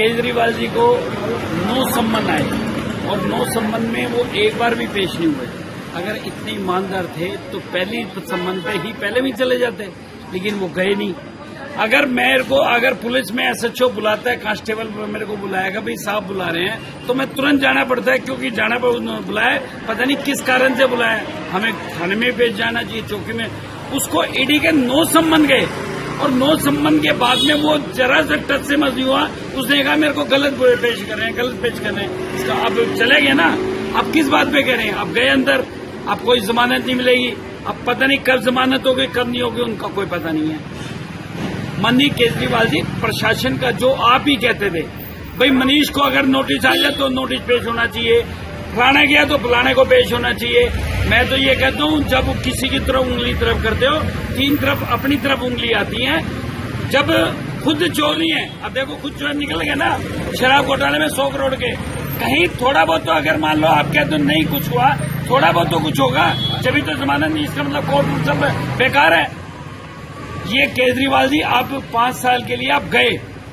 केजरीवाल जी को 9 सम्मन आए और 9 सम्मन में वो एक बार भी पेश नहीं हुए। अगर इतने ईमानदार थे तो पहली सम्मन पे ही पहले भी चले जाते, लेकिन वो गए नहीं। अगर पुलिस में एसएचओ बुलाता है, कांस्टेबल मेरे को बुलाएगा, भाई साहब बुला रहे हैं, तो मैं तुरंत जाना पड़ता है, क्योंकि जाना पर उन्होंने बुलाया, पता नहीं किस कारण से बुलाया, हमें थाने में पेश जाना चाहिए, चौकी में। उसको ईडी के 9 सम्मन गए और 9 सम्मन के बाद में वो जरा सा टच से मत हुआ, उसने कहा मेरे को गलत पेश कर रहे हैं, गलत पेश कर रहे हैं। इसका अब चले गए ना, अब किस बात पे कह रहे हैं? अब गए अंदर, अब कोई जमानत नहीं मिलेगी, अब पता नहीं कब जमानत होगी कब नहीं होगी, उनका कोई पता नहीं है। माननीय केजरीवाल जी, प्रशासन का जो आप ही कहते थे, भाई मनीष को अगर नोटिस आ जाए तो नोटिस पेश होना चाहिए, फलाना गया तो फलाने को पेश होना चाहिए। मैं तो ये कहता हूँ, जब किसी की तरफ उंगली तरफ करते हो, 3 तरफ अपनी तरफ उंगली आती है। जब खुद चोर नहीं है, अब देखो खुद चोर निकल गए ना शराब घोटाले में 100 करोड़ के, कहीं थोड़ा बहुत तो अगर मान लो आप कहते हो नहीं कुछ हुआ, थोड़ा बहुत तो कुछ होगा, जब तो जमानत नहीं, इसका मतलब कोर्ट सब बेकार है। ये केजरीवाल जी, आप 5 साल के लिए आप गए,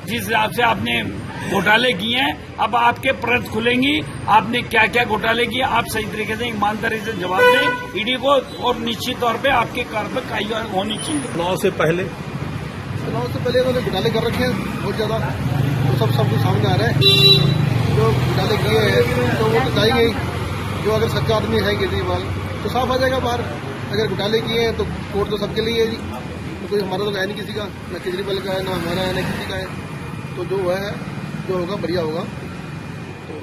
जिस हिसाब से आपने घोटाले किए हैं, अब आपके परत खुलेंगी, आपने क्या क्या घोटाले किए, आप सही तरीके से ईमानदारी से जवाब दें ईडी को, और निश्चित तौर पे आपके कार्रवाई होनी चाहिए। चुनाव से पहले उन्होंने घोटाले कर रखे हैं बहुत ज्यादा, तो सब कुछ सामने आ रहा है। जो घोटाले किए हैं तो वो तो जाएंगे ही, जो अगर सच्चा आदमी है केजरीवाल तो साफ आ जाएगा बाहर। अगर घोटाले किए हैं तो कोर्ट तो सबके लिए है जी, कोई हमारा तो है नहीं किसी का, ना केजरीवाल का है, ना हमारा है, ना किसी का है। तो जो है जो होगा बढ़िया होगा, तो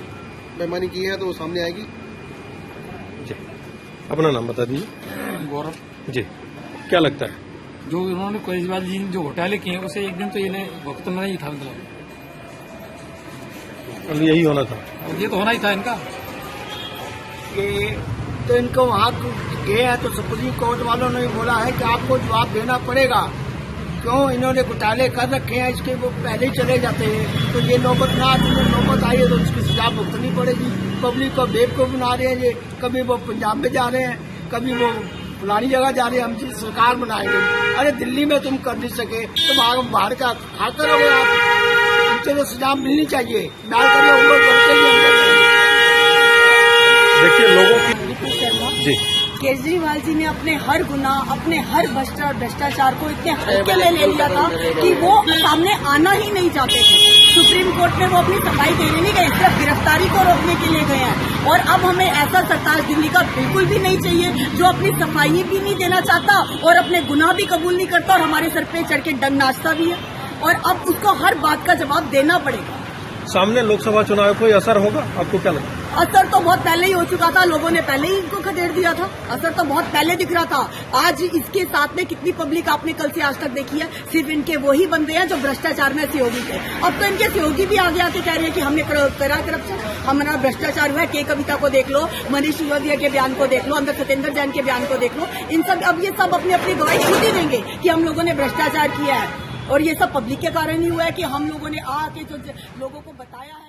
बेईमानी की है तो वो सामने आएगी। जी, अपना नाम बता दीजिए। गौरव जी, क्या लगता है जो इन्होंने केजरीवाल जी जो घोटाले किए उसे एक दिन तो इन्हें भुगतना ही था, मतलब यही होना था, ये तो होना ही था इनका। ये तो इनको वहाँ गए हैं तो सुप्रीम कोर्ट वालों ने बोला है कि आपको जवाब देना पड़ेगा, क्यों इन्होंने घोटाले कर रखे हैं, इसके वो पहले ही चले जाते हैं। तो ये नौबत ना आती है, नौबत आई है तो उसकी सजा भुगतनी पड़ेगी। पब्लिक को बेवकूफ बना रहे हैं, ये कभी वो पंजाब में जा रहे हैं, कभी वो फलानी जगह जा रहे हैं, हम सरकार बनाएंगे। अरे दिल्ली में तुम कर नहीं सके तो बाहर का खा करोगे आप, इनसे तो सजा मिलनी चाहिए। देखिए लोगों की जी, केजरीवाल जी ने अपने हर गुनाह, अपने हर भ्रष्टाचार को इतने हल्के में ले लिया था कि वो सामने आना ही नहीं चाहते थे। सुप्रीम कोर्ट में वो अपनी सफाई देने नहीं गए, सिर्फ गिरफ्तारी को रोकने के लिए गए हैं। और अब हमें ऐसा सरताज दिल्ली का बिल्कुल भी नहीं चाहिए जो अपनी सफाई भी नहीं देना चाहता और अपने गुनाह भी कबूल नहीं करता और हमारे सर पे चढ़ के डंग नाचता भी है। और अब उसको हर बात का जवाब देना पड़ेगा। सामने लोकसभा चुनाव कोई असर होगा, आपको क्या लगता है? असर तो बहुत पहले ही हो चुका था, लोगों ने पहले ही इनको खदेड़ दिया था। असर तो बहुत पहले दिख रहा था। आज इसके साथ में कितनी पब्लिक आपने कल से आज तक देखी है, सिर्फ इनके वही बंदे हैं जो भ्रष्टाचार में सहयोगी थे। अब तो इनके सहयोगी भी आगे आके कह रहे हैं कि हमने करा करप्शन, हमारा भ्रष्टाचार हुआ है। के कविता को देख लो, मनीष सिसोदिया के बयान को देख लो, अंदर सत्येंद्र जैन के बयान को देख लो, इन सब अब ये सब अपनी अपनी गवाही खुद ही देंगे कि हम लोगों ने भ्रष्टाचार किया है। और ये सब पब्लिक के कारण ही हुआ है कि हम लोगों ने आके जो लोगों को बताया है।